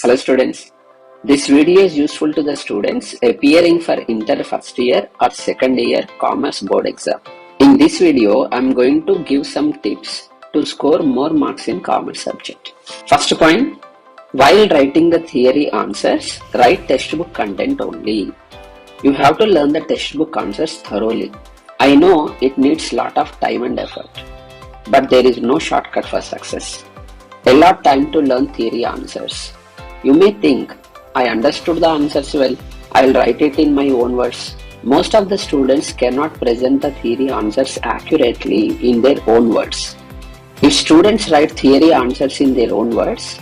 Hello students, this video is useful to the students appearing for inter first year or second year commerce board exam. In this video, I am going to give some tips to score more marks in commerce subject. First point, while writing the theory answers, write textbook content only. You have to learn the textbook answers thoroughly. I know it needs lot of time and effort, but there is no shortcut for success. A lot time to learn theory answers. You may think, I understood the answers well, I'll write it in my own words. Most of the students cannot present the theory answers accurately in their own words. If students write theory answers in their own words,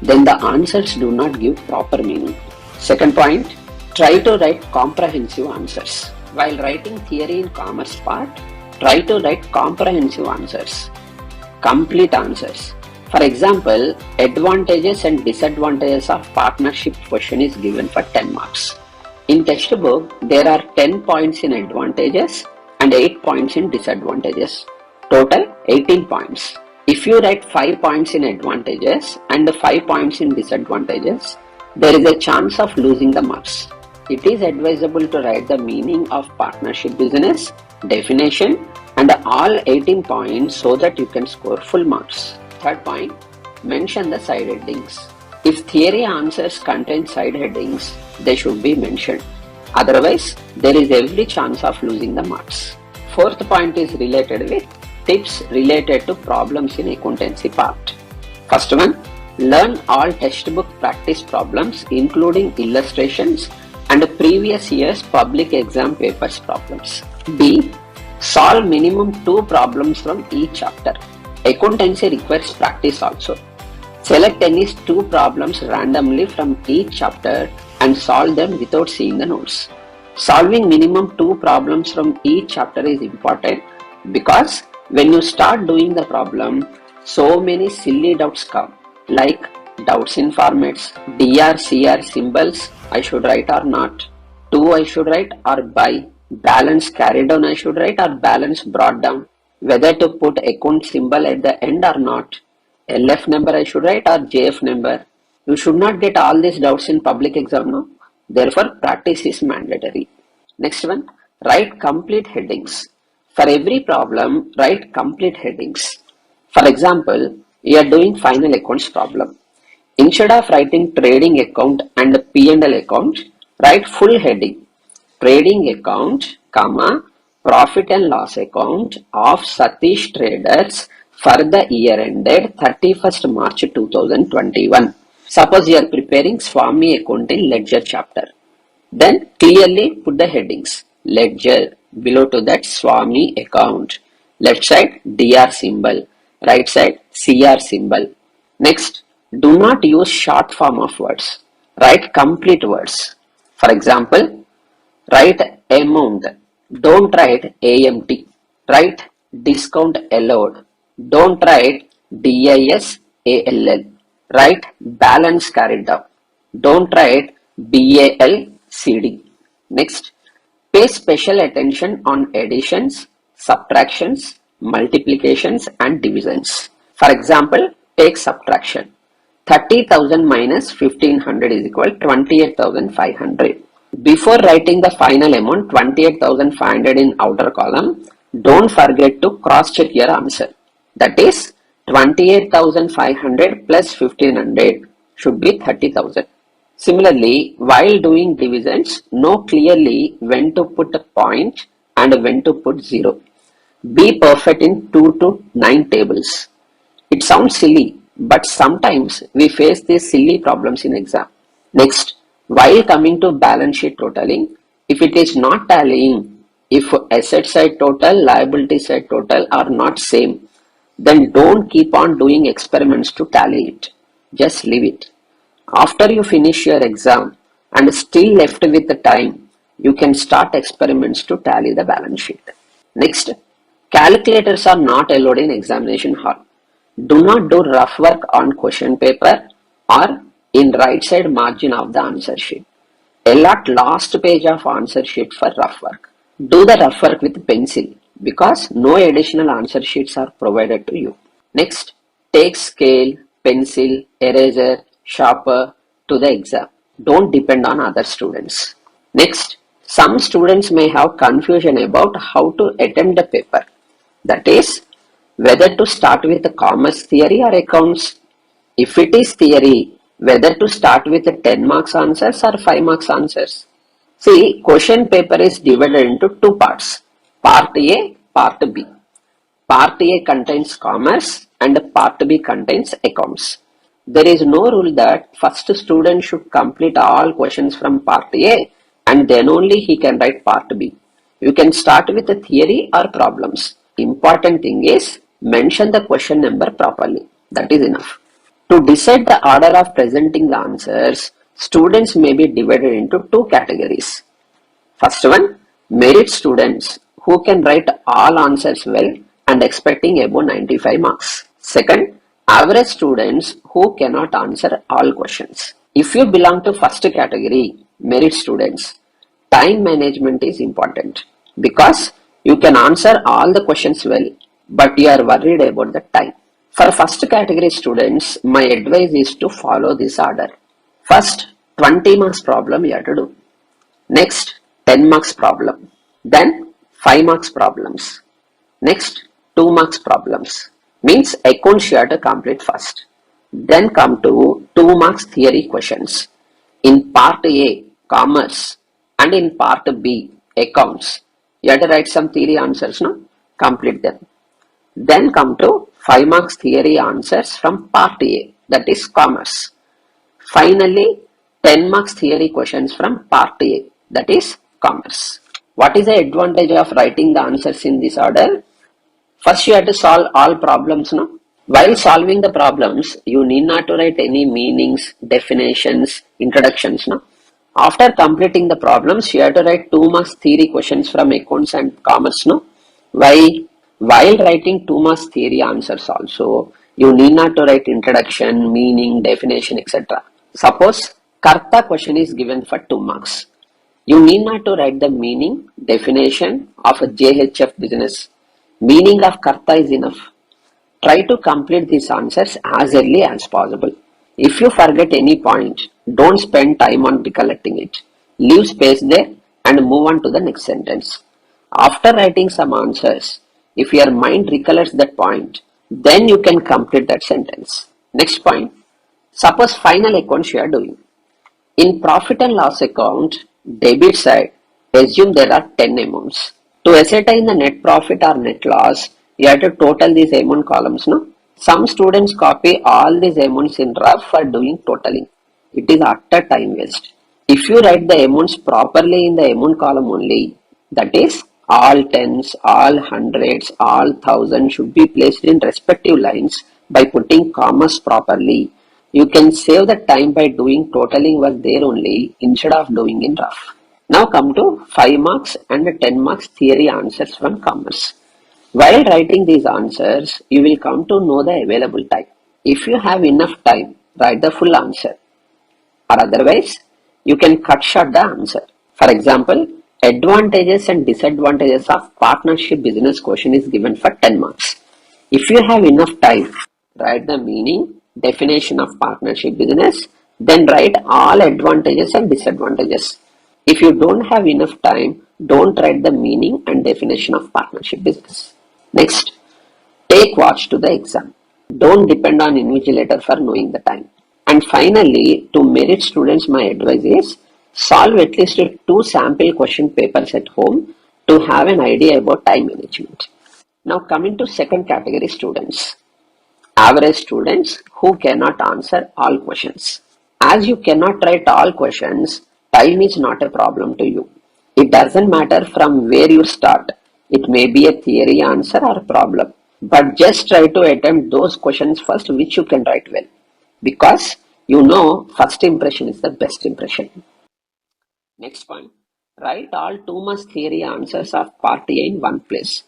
then the answers do not give proper meaning. Second point, try to write comprehensive answers. While writing theory in commerce part, try to write comprehensive answers, complete answers. For example, advantages and disadvantages of partnership question is given for 10 marks. In textbook, there are 10 points in advantages and 8 points in disadvantages. Total 18 points. If you write 5 points in advantages and 5 points in disadvantages, there is a chance of losing the marks. It is advisable to write the meaning of partnership business, definition, and all 18 points so that you can score full marks. Third point, mention the side headings. If theory answers contain side headings, they should be mentioned. Otherwise, there is every chance of losing the marks. Fourth point is related with tips related to problems in accountancy part. First one, learn all textbook practice problems including illustrations and previous year's public exam papers problems. B, solve minimum 2 problems from each chapter. Accountancy requires practice also. Select any 2 problems randomly from each chapter and solve them without seeing the notes. Solving minimum 2 problems from each chapter is important because when you start doing the problem, so many silly doubts come, like doubts in formats, DRCR symbols, I should write or not, to I should write or by, balance carried on I should write or balance brought down, whether to put account symbol at the end or not, LF number I should write or JF number. You should not get all these doubts in public exam now. Therefore, practice is mandatory. Next one, write complete headings. For every problem, write complete headings. For example, you are doing final accounts problem. Instead of writing trading account and P&L account, write full heading. Trading account, comma, profit and loss account of Satish Traders for the year ended 31st March 2021. Suppose you are preparing Swami Accounting Ledger chapter. Then clearly put the headings. Ledger, below to that Swami account. Left side DR symbol, right side CR symbol. Next, do not use short form of words. Write complete words. For example, write amount. Don't write AMT. Write discount allowed. Don't write DISALL. Write balance carried out. Don't write BALCD. Next, pay special attention on additions, subtractions, multiplications and divisions. For example, take subtraction. 30,000 minus 1500 is equal to 28,500. Before writing the final amount 28,500 in outer column, don't forget to cross check your answer. That is 28,500 plus 1500 should be 30,000. Similarly, while doing divisions, know clearly when to put a point and when to put 0. Be perfect in 2 to 9 tables. It sounds silly, but sometimes we face these silly problems in exam. Next, while coming to balance sheet totaling, if it is not tallying, if asset side total, liability side total are not same, then don't keep on doing experiments to tally it. Just leave it. After you finish your exam and still left with the time, you can start experiments to tally the balance sheet. Next, calculators are not allowed in examination hall. Do not do rough work on question paper or in right side margin of the answer sheet. Allot last page of answer sheet for rough work. Do the rough work with pencil because no additional answer sheets are provided to you. Next, take scale, pencil, eraser, sharpener, to the exam. Don't depend on other students. Next, some students may have confusion about how to attempt the paper. That is, whether to start with the commerce theory or accounts. If it is theory, whether to start with the 10 marks answers or 5 marks answers. See, question paper is divided into two parts. Part A, Part B. Part A contains commerce and Part B contains accounts. There is no rule that first student should complete all questions from Part A and then only he can write Part B. You can start with the theory or problems. Important thing is mention the question number properly. That is enough. To decide the order of presenting the answers, students may be divided into two categories. First one, merit students who can write all answers well and expecting above 95 marks. Second, average students who cannot answer all questions. If you belong to first category, merit students, time management is important because you can answer all the questions well, but you are worried about the time. For first category students, my advice is to follow this order. First, 20 marks problem you have to do. Next, 10 marks problem. Then 5 marks problems. Next, 2 marks problems. Means accounts you have to complete first. Then come to 2 marks theory questions. In part A, commerce, and in part B, accounts. You have to write some theory answers, no? Complete them. Then come to 5 marks theory answers from part A, that is commerce. Finally, 10 marks theory questions from part A, that is commerce. What is the advantage of writing the answers in this order? First, you have to solve all problems, no? While solving the problems, you need not to write any meanings, definitions, introductions, no? After completing the problems, you have to write 2 marks theory questions from accounts and commerce, no? Why? While writing 2 marks theory answers also, you need not to write introduction, meaning, definition, etc. Suppose Karta question is given for 2 marks. You need not to write the meaning, definition of a JHF business. Meaning of Karta is enough. Try to complete these answers as early as possible. If you forget any point, don't spend time on recollecting it. Leave space there and move on to the next sentence. After writing some answers, if your mind recollects that point, then you can complete that sentence. Next point. Suppose final accounts you are doing. In profit and loss account, debit side, assume there are 10 amounts. To ascertain the net profit or net loss, you have to total these amount columns, no? Some students copy all these amounts in rough for doing totaling. It is utter time waste. If you write the amounts properly in the amount column only, that is, all tens, all hundreds, all thousands should be placed in respective lines by putting commas properly. You can save the time by doing totaling work there only instead of doing in rough. Now come to 5 marks and 10 marks theory answers from commerce. While writing these answers, you will come to know the available time. If you have enough time, write the full answer. Or otherwise, you can cut short the answer. For example, advantages and disadvantages of partnership business question is given for 10 marks. If you have enough time, write the meaning, definition of partnership business, then write all advantages and disadvantages. If you don't have enough time, don't write the meaning and definition of partnership business. Next, take watch to the exam. Don't depend on invigilator for knowing the time. And finally, to merit students, my advice is solve at least 2 sample question papers at home to have an idea about time management. Now coming to second category students. Average students who cannot answer all questions. As you cannot write all questions, time is not a problem to you. It doesn't matter from where you start. It may be a theory answer or problem. But just try to attempt those questions first which you can write well. Because you know first impression is the best impression. Next point. Write all 2 marks theory answers of part A in one place.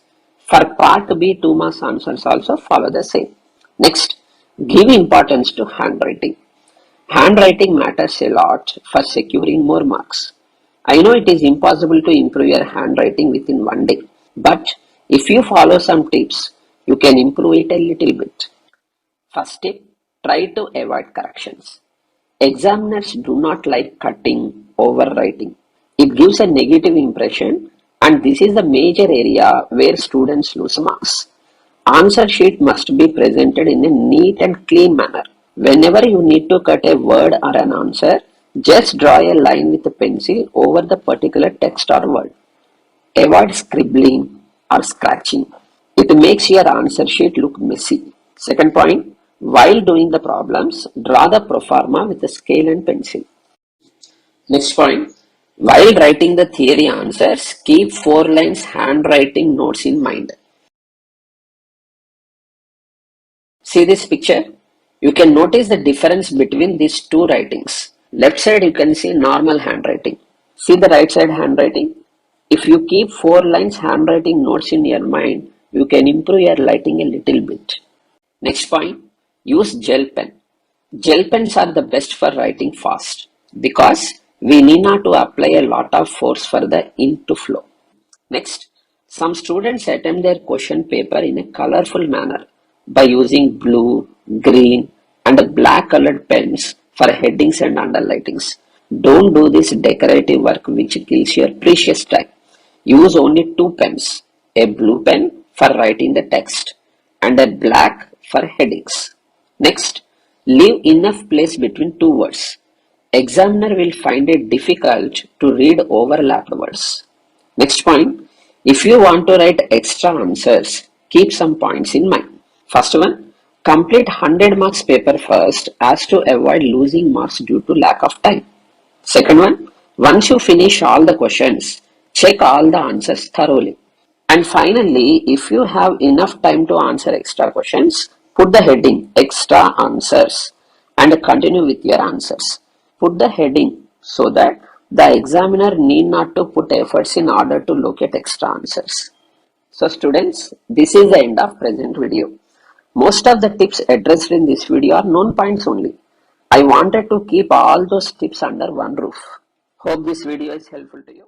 For part B, 2 marks answers also follow the same. Next, give importance to handwriting. Handwriting matters a lot for securing more marks. I know it is impossible to improve your handwriting within one day, but if you follow some tips, you can improve it a little bit. First tip, try to avoid corrections. Examiners do not like cutting, overwriting. It gives a negative impression, and this is the major area where students lose marks. Answer sheet must be presented in a neat and clean manner. Whenever you need to cut a word or an answer, just draw a line with a pencil over the particular text or word. Avoid scribbling or scratching. It makes your answer sheet look messy. Second point, while doing the problems, draw the proforma with a scale and pencil. Next point, while writing the theory answers, keep 4 lines handwriting notes in mind. See this picture? You can notice the difference between these two writings. Left side you can see normal handwriting. See the right side handwriting? If you keep 4 lines handwriting notes in your mind, you can improve your writing a little bit. Next point, use gel pen. Gel pens are the best for writing fast because we need not to apply a lot of force for the ink to flow. Next, some students attempt their question paper in a colorful manner by using blue, green, and black colored pens for headings and underlinings. Don't do this decorative work which kills your precious time. Use only 2 pens, a blue pen for writing the text and a black for headings. Next, leave enough place between two words. Examiner will find it difficult to read overlapped words. Next point, if you want to write extra answers, keep some points in mind. First one, complete 100 marks paper first as to avoid losing marks due to lack of time. Second one, once you finish all the questions, check all the answers thoroughly. And finally, if you have enough time to answer extra questions, put the heading extra answers and continue with your answers. Put the heading so that the examiner need not to put efforts in order to locate extra answers. So students, this is the end of present video. Most of the tips addressed in this video are known points only. I wanted to keep all those tips under one roof. Hope this video is helpful to you.